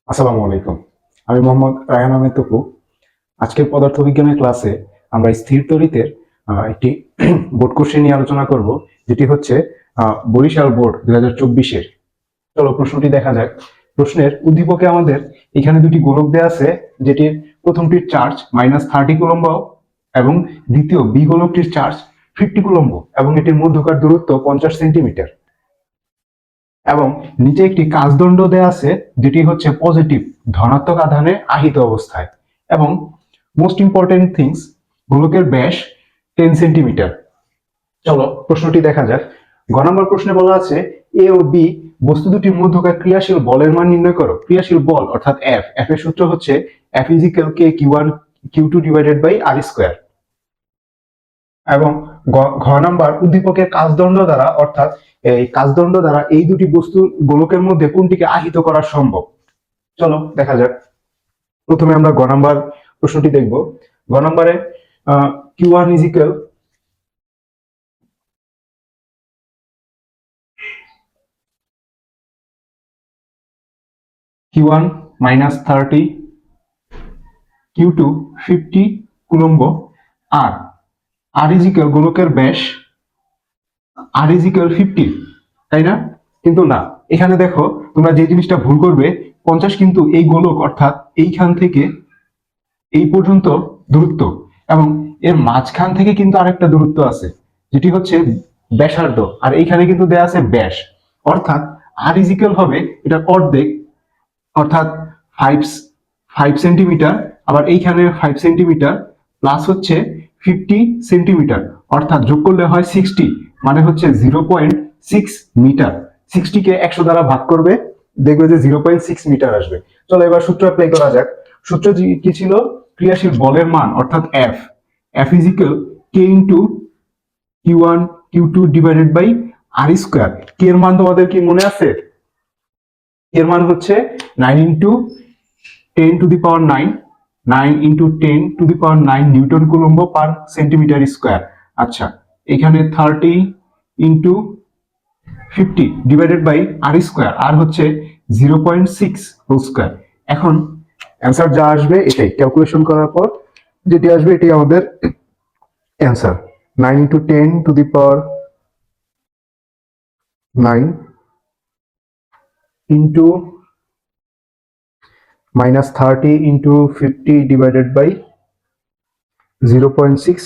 আসসালামু আলাইকুম। আমি মোহাম্মদ রায়হান আহমেদ তপু। আজকের পদার্থবিজ্ঞানের ক্লাসে আমরা স্থির তড়িতের একটি বোর্ড কোশ্চেন নিয়ে আলোচনা করব, যেটি হচ্ছে বরিশাল বোর্ড 2024-এর। চলো প্রশ্নটি দেখা যাক। প্রশ্নের উদ্দীপকে আমাদের এখানে দুটি গোলক দেওয়া আছে, যেটির প্রথমটির চার্জ -30 কুলম্ব এবং দ্বিতীয় বি গোলকটির চার্জ 50 কুলম্ব এবং এটির মধ্যকার দূরত্ব 50 সেন্টিমিটার। এবং নিচে একটি কাচদণ্ড দেয়া আছে, যেটি হচ্ছে পজিটিভ ধনাত্মক আধানে আহিত অবস্থায়। এবং মোস্ট ইম্পর্টেন্ট থিংস, গোলকের ব্যাস 10 সেন্টিমিটার। চলো প্রশ্নটি দেখা যাক। গ নম্বর প্রশ্নে বলা আছে এ ও বি বস্তু দুটির মধ্যকার ক্রিয়াশীল বলের মান নির্ণয় করো। ক্রিয়াশীল বল অর্থাৎ এফ এর সূত্র হচ্ছে F is equal K Q one Q two divided by R square. এবং ঘ নাম্বার উদ্দীপকের কাচদণ্ড দ্বারা অর্থাৎ এই কাচদণ্ড দ্বারা এই দুটি বস্তু গোলকের মধ্যে কোনটিকে আহিত করা সম্ভব। চলো দেখা যাক। প্রথমে আমরা গ নাম্বার প্রশ্নটি দেখব। গ নাম্বারে Q one is equal Q one -30 Q two 50 coulomb আর আর ইজ ইকুয়াল গোলকের ব্যাস আর ইজ ইকুয়াল 50, তাই না? কিন্তু না, এখানে দেখো তোমরা যে জিনিসটা ভুল করবে, 50 কিন্তু এই গোলক অর্থাৎ এইখান থেকে এই পর্যন্ত দূরত্ব, এবং এর মাঝখান থেকে কিন্তু আরেকটা দূরত্ব আছে, যেটি হচ্ছে ব্যাসার্ধ, আর এইখানে কিন্তু দেয়া আছে ব্যাস। অর্থাৎ আর ইজ ইকুয়াল হবে এটা অর্ধেক, অর্থাৎ 5 সেন্টিমিটার, আবার এইখানে 5 সেন্টিমিটার প্লাস হচ্ছে 50 সেন্টিমিটার, অর্থাৎ যোগ করলে হয় 60, মানে হচ্ছে 0.6 মিটার। 60 কে 100 দ্বারা ভাগ করবে, দেখবে যে 0.6 মিটার আসবে। চলো এবার সূত্র অ্যাপ্লাই করা যাক। সূত্র কি ছিল? ক্রিয়াশীল বলের মান অর্থাৎ F F is equal K into Q one Q two divided by R square. K এর মান তোমাদের কি মনে আছে? এর মান হচ্ছে 9 into 10 to the power 9, 9 into 10 to the power 9 newton coulomb per centimetre square. আচ্ছা, এখানে 30 into 50 divided by R square, R হচ্ছে 0.6 হোল স্কয়ার। এখন অ্যান্সার যা আসবে এটাই ক্যালকুলেশন করার পর যেটি আসবে এটাই আমাদের answer. 9 into 10 to the power 9 into -30 into 50 divided by 0.6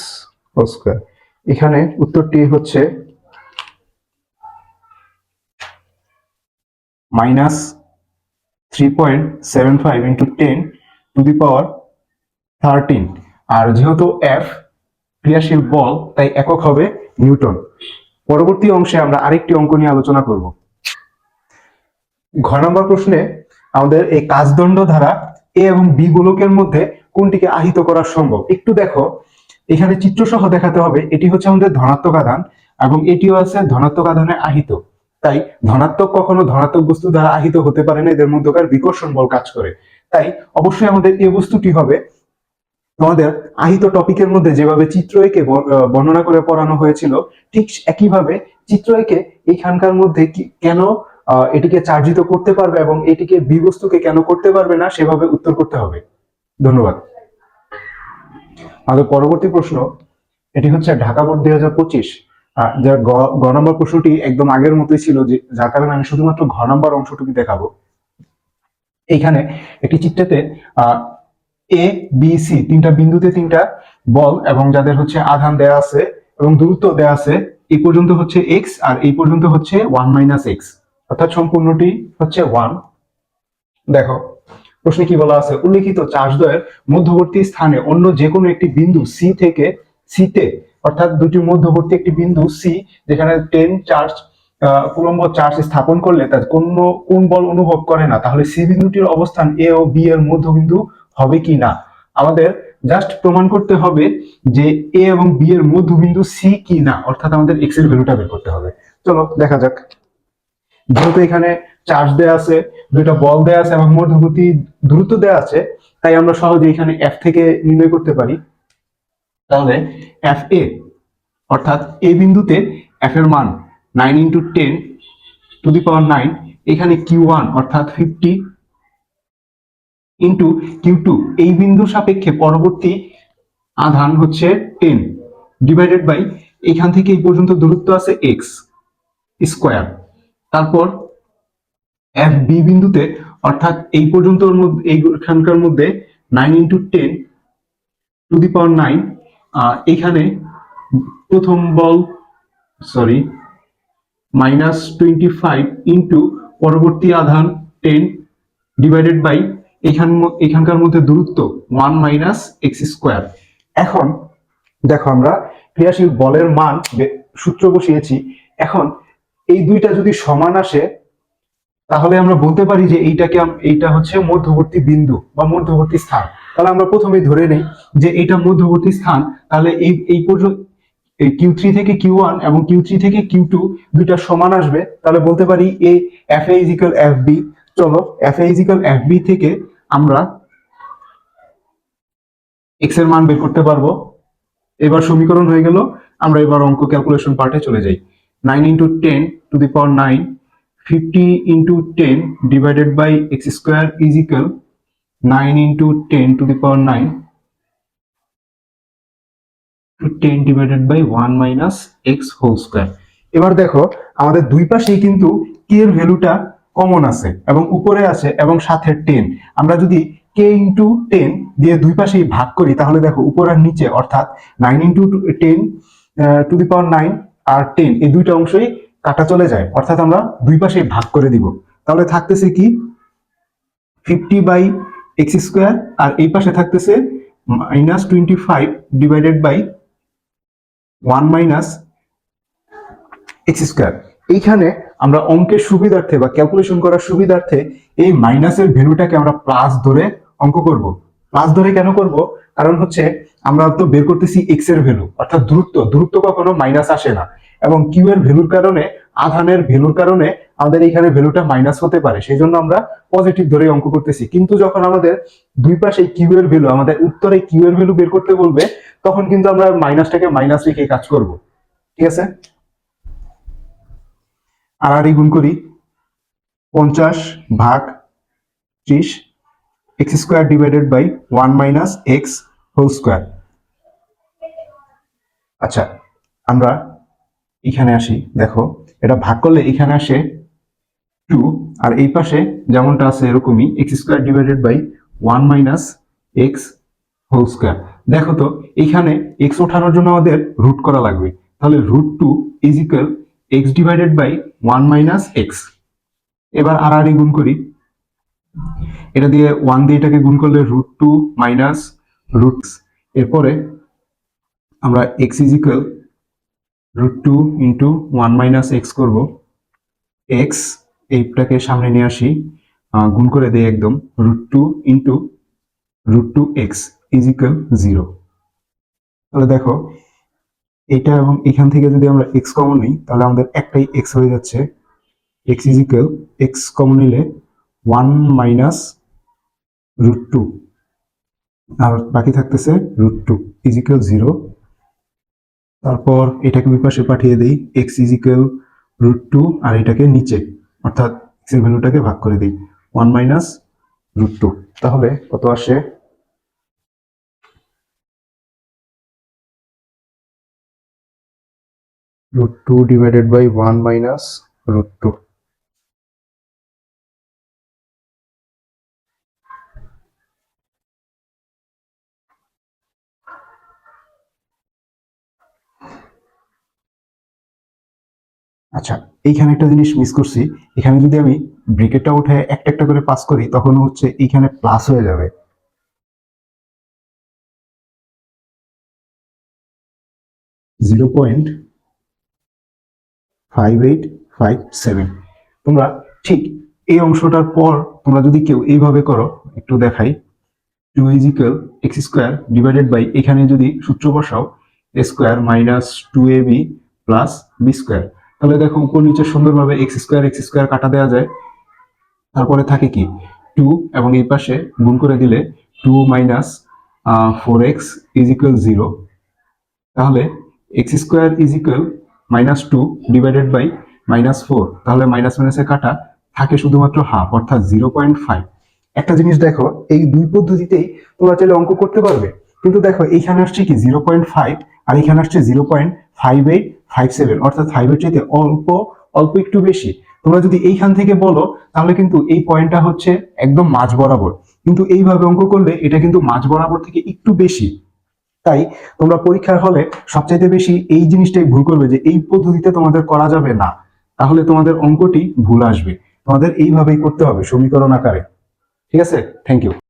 whole square. এখানে উত্তরটি হচ্ছে -3.75 ইন্টু 10 টু দি পাওয়ার 13। আর যেহেতু এফ ক্রিয়াশীল বল, তাই একক হবে নিউটন। পরবর্তী অংশে আমরা আরেকটি অঙ্ক নিয়ে আলোচনা করব। ঘ নম্বর প্রশ্নে আমাদের এই কাচদণ্ড দ্বারা এ এবং বি গোলকের মধ্যে কোনটিকে আহিত করা সম্ভব। একটু দেখো, এখানে চিত্র সহ দেখাতে হবে। এটি হচ্ছে আমাদের ধনাত্মক আধান এবং এটিও আছে ধনাত্মক আধানে আহিত। তাই ধনাত্মক কখনো ধনাত্মক বস্তু দ্বারা আহিত হতে পারে না, এদের মধ্যকার বিকর্ষণ বল কাজ করে। তাই অবশ্যই আমাদের এই বস্তুটি হবে তোমাদের আহিত টপিকের মধ্যে যেভাবে চিত্র এঁকে বর্ণনা করে পড়ানো হয়েছিল, ঠিক একইভাবে চিত্র এঁকে এইখানকার মধ্যে কেন এটিকে চার্জিত করতে পারবে এবং এটিকে বি বস্তুকে কেন করতে পারবে না, সেভাবে উত্তর করতে হবে। ধন্যবাদ। আমাদের পরবর্তী প্রশ্ন, এটি হচ্ছে ঢাকা বোর্ড 2025। যার গ নম্বর প্রশ্নটি একদম আগের মতোই ছিল, যার কারণে আমি শুধুমাত্র ঘ নম্বর অংশটুকু দেখাবো। এইখানে একটি চিত্রেতে এ বি সি তিনটা বিন্দুতে তিনটা বল এবং যাদের হচ্ছে আধান দেয়া আছে এবং দূরত্ব দেয়া আছে। এই পর্যন্ত হচ্ছে এক্স আর এই পর্যন্ত হচ্ছে 1 - x, অর্থাৎ সম্পূর্ণটি হচ্ছে 1। দেখো প্রশ্নে কি বলা আছে, উল্লেখিত চার্জদ্বয়ের মধ্যবর্তী স্থানে অন্য যে কোনো একটি বিন্দু সি থেকে সিতে, অর্থাৎ দুটির মধ্যবর্তী একটি বিন্দু সি যেখানে 10 চার্জ কুলম্ব চার্জ স্থাপন করলে তার কোন বল অনুভব করে না, তাহলে সি বিন্দুটির অবস্থান এ ও বি এর মধ্যবিন্দু হবে কি না। আমাদের জাস্ট প্রমাণ করতে হবে যে এ এবং বি এর মধ্যবিন্দু সি কি না, অর্থাৎ আমাদের এক্স এর ভ্যালুটা বের করতে হবে। চলো দেখা যাক। যেহেতু এখানে চার্জ দেয়া আছে, দুইটা বল দেয়া আছে এবং মধ্যবর্তী দূরত্ব দেয়া আছে, তাই আমরা সহজে এখানে এফ থেকে নির্ণয় করতে পারি। তাহলে এফ এ অর্থাৎ এ বিন্দুতে এফ এর মান 9 ইন্টু 10 টু দি পাওয়ার 9, এখানে কিউ1 অর্থাৎ 50 ইন্টু Q2, এই বিন্দুর সাপেক্ষে পরবর্তী আধান হচ্ছে 10 ডিভাইডেড বাই এখান থেকে এই পর্যন্ত দূরত্ব আছে x স্কয়ার। তারপর FB বিন্দুতে অর্থাৎ এই পর্যন্তর মধ্যে এইখানকার মধ্যে 9 ইন্টু 10 টু দি পাওয়ার 9, এখানে প্রথম বল -25 ইন্টু পরবর্তী আধান 10 ডিভাইডেড বাই এখানকার মধ্যে দূরত্ব 1 মাইনাস এক্স স্কোয়ার। এখন দেখো আমরা ক্রিয়াশীল বলের মান সূত্র বসিয়েছি। এখন এই দুইটা যদি সমান আসে তাহলে আমরা বলতে পারি যে এইটা হচ্ছে মধ্যবর্তী বিন্দু বা মধ্যবর্তী স্থান। তাহলে আমরা প্রথমেই ধরে নেই যে এটা মধ্যবর্তী স্থান। তাহলে এই পর্যন্ত Q3 থেকে Q1 এবং Q3 থেকে Q2 দুইটা সমান আসবে। তাহলে বলতে পারি এ FA ইজিক্যাল FB। চলো FA ইজিক্যাল FB থেকে আমরা x এর মান বের করতে পারবো। এবার সমীকরণ হয়ে গেল। আমরা এবার অঙ্ক ক্যালকুলেশন পার্টে চলে যাই। 9 into 10 to the power 9, 50 into 10 divided by x square is equal 9 into 10 to the power 9 10 divided by 1 minus x whole square. এবার দেখো আমাদের দুই পাশেই কিন্তু কে এর ভ্যালুটা কমন আছে এবং উপরে আছে এবং সাথে 10। আমরা যদি k ইন্টু 10 দিয়ে দুই পাশেই ভাগ করি তাহলে দেখো উপর আর নিচে অর্থাৎ 9 ইন্টু 10 টু দি পাওয়ার 9 আর 10 এই দুইটা অংশই কাটা চলে যায়, অর্থাৎ আমরা দুই পাশেই ভাগ করে দিব। তাহলে থাকতেছে কি 50 বাই এক্স স্কোয়ার আর এই পাশে থাকতেছে -25 divided by 1 minus x square. এইখানে আমরা অঙ্কের সুবিধার্থে বা ক্যালকুলেশন করার সুবিধার্থে এই মাইনাসের ভ্যালুটাকে আমরা প্লাস ধরে অঙ্ক করব। প্লাস ধরে কেন করব? কারণ হচ্ছে আমরা তো বের করতেছি এক্স এর ভ্যালু অর্থাৎ দূরত্ব কখনো মাইনাস আসে না, এবং কিউ এর ভ্যালুর কারণে আধানের ভ্যালুর কারণে আমাদের এখানে ভ্যালুটা মাইনাস হতে পারে, সেই জন্য আমরা পজিটিভ ধরে অঙ্ক করতেছি। কিন্তু যখন আমাদের দুই পাশে কিউ এর ভ্যালু, আমাদের উত্তরে কিউ এর ভ্যালু বের করতে বলবে, তখন কিন্তু আমরা মাইনাসটাকে মাইনাস রেখে কাজ করব। ঠিক আছে, আর গুণ করি 50 ভাগ 30 x square divided by 1 minus x whole square. আচ্ছা, আমরা এখানে আসি। দেখো এটা ভাগ করলে এখানে আসে 2, আর এই পাশে যেমনটা আছে এরকমই x square divided by 1 minus x whole square. দেখো তো এখানে এক্স ওঠানোর জন্য আমাদের রুট করা লাগবে, তাহলে √2 ইজ ইকুয়াল x divided by 1 minus x. এবার আর গুণ করি, এটা দিয়ে 1 দিয়ে এটাকে গুণ করলে √2 মাইনাস √, এরপরে আমরা x is equal √2 into 1 minus x করবো। এক্স এইটাকে সামনে নিয়ে আসি, গুণ করে দেই একদম, √2 ইন্টু √2 এক্স ইজ ইকুয়াল 0। তাহলে দেখো এটা এবং এখান থেকে যদি আমরা এক্স কমন নিই তাহলে আমাদের একটাই এক্স হয়ে যাচ্ছে। এক্স ইজ ইকুয়াল এক্স কমন নিলে 1 মাইনাস √2 আর বাকি থাকতেছে √2 ইজ ইকুয়াল 0। তারপর এটাকে ওই পাশে পাঠিয়ে দেই, এক্স ইজ ইকুয়াল √2 আর এটাকে নিচে অর্থাৎ এক্স এর ভ্যালুটাকে ভাগ করে দিই 1 মাইনাস √2। তাহলে কত আসে? √2 ডিভাইডেড বাই 1 মাইনাস √2। আচ্ছা, এইখানে একটা জিনিস মিস করছি। এখানে যদি আমি ব্রেকেটটা উঠে একটা একটা করে পাস করি তখন হচ্ছে এইখানে প্লাস হয়ে যাবে। 0.5857। তোমরা ঠিক এই অংশটার পর তোমরা যদি কেউ এইভাবে করো, একটু দেখাই, 2 ইজ ইকুয়াল এক্স স্কোয়ার ডিভাইডেড বাই, এখানে যদি সূত্র বসাও A square minus 2ab plus B square, তাহলে দেখো উপর নিচে সুন্দরভাবে এক্স স্কোয়ার কাটা দেওয়া যায়। তারপরে থাকে কি 2 এবং এই পাশে গুণ করে দিলে 2 মাইনাস 4x ইজ ইকুয়াল 0। তাহলে x square is equal -2 divided by -4, তাহলে মাইনাস মাইনাসে কাটা থাকে শুধুমাত্র হাফ অর্থাৎ 0.5। একটা জিনিস দেখো, এই দুই পদ্ধতিতেই তোমরা চাইলে অঙ্ক করতে পারবে, কিন্তু দেখো এইখানে আসছে কি 0.5 আর এখানে আসছে 0.5857, অর্থাৎ 5-এর চাইতে অল্প অল্প একটু বেশি। তোমরা যদি এইখান থেকে বলো তাহলে কিন্তু এই পয়েন্টটা হচ্ছে একদম মাঝ বরাবর, কিন্তু এইভাবে অঙ্ক করলে এটা কিন্তু মাঝ বরাবর থেকে একটু বেশি। তাই তোমরা পরীক্ষার হলে সবচাইতে বেশি এই জিনিসটাই ভুল করবে যে এই পদ্ধতিতে তোমাদের করা যাবে না, তাহলে তোমাদের অঙ্কটি ভুল আসবে। তোমাদের এইভাবেই করতে হবে সমীকরণ আকারে। ঠিক আছে, থ্যাংক ইউ।